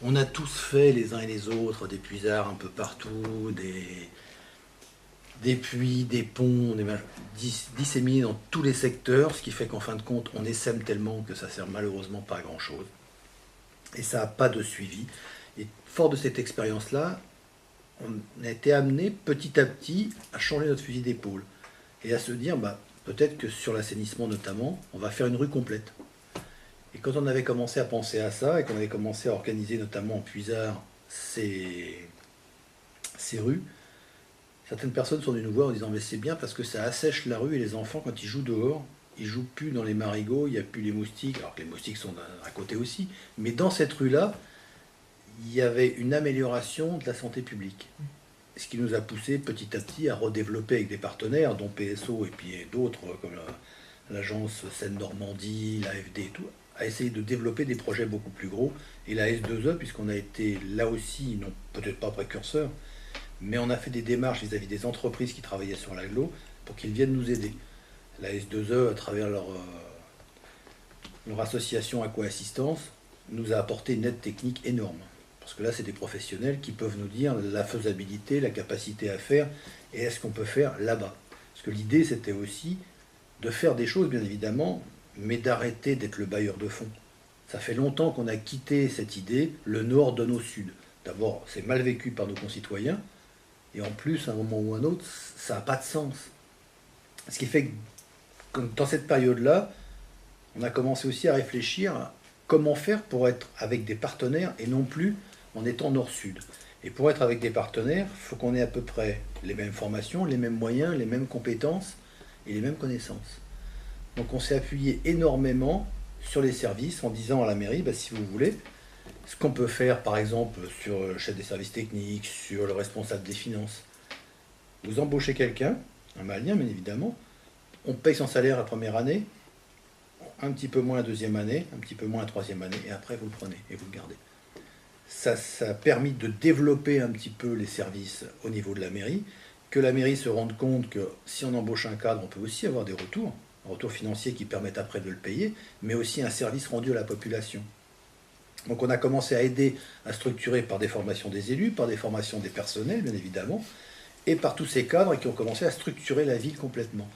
On a tous fait les uns et les autres des puisards un peu partout, des puits, des ponts, disséminés dans tous les secteurs, ce qui fait qu'en fin de compte, on essaime tellement que ça sert malheureusement pas à grand chose. Et ça n'a pas de suivi. Et fort de cette expérience-là, on a été amené petit à petit à changer notre fusil d'épaule et à se dire, bah, peut-être que sur l'assainissement notamment, on va faire une rue complète. Et quand on avait commencé à penser à ça et qu'on avait commencé à organiser notamment en Puisard ces rues, certaines personnes sont venues nous voir en disant mais c'est bien parce que ça assèche la rue et les enfants quand ils jouent dehors, ils jouent plus dans les marigots, il n'y a plus les moustiques, alors que les moustiques sont à côté aussi, mais dans cette rue-là, il y avait une amélioration de la santé publique. Ce qui nous a poussé petit à petit à redévelopper avec des partenaires, dont PSO et puis d'autres comme l'agence Seine-Normandie, l'AFD et tout, à essayer de développer des projets beaucoup plus gros. Et la S2E, puisqu'on a été là aussi, non peut-être pas précurseur, mais on a fait des démarches vis-à-vis des entreprises qui travaillaient sur l'agglo pour qu'ils viennent nous aider. La S2E, à travers leur association Aqua-Assistance, nous a apporté une aide technique énorme. Parce que là, c'est des professionnels qui peuvent nous dire la faisabilité, la capacité à faire, et est-ce qu'on peut faire là-bas. Parce que l'idée, c'était aussi de faire des choses, bien évidemment, mais d'arrêter d'être le bailleur de fonds. Ça fait longtemps qu'on a quitté cette idée, le nord donne au sud. D'abord, c'est mal vécu par nos concitoyens, et en plus, à un moment ou à un autre, ça n'a pas de sens. Ce qui fait que dans cette période-là, on a commencé aussi à réfléchir à comment faire pour être avec des partenaires et non plus en étant nord-sud. Et pour être avec des partenaires, il faut qu'on ait à peu près les mêmes formations, les mêmes moyens, les mêmes compétences et les mêmes connaissances. Donc on s'est appuyé énormément sur les services en disant à la mairie, bah, si vous voulez, ce qu'on peut faire par exemple sur le chef des services techniques, sur le responsable des finances. Vous embauchez quelqu'un, un malien bien évidemment, on paye son salaire la première année, un petit peu moins la deuxième année, un petit peu moins la troisième année, et après vous le prenez et vous le gardez. Ça a permis de développer un petit peu les services au niveau de la mairie, que la mairie se rende compte que si on embauche un cadre, on peut aussi avoir des retours, un retour financier qui permettent après de le payer, mais aussi un service rendu à la population. Donc on a commencé à aider à structurer par des formations des élus, par des formations des personnels, bien évidemment, et par tous ces cadres qui ont commencé à structurer la ville complètement.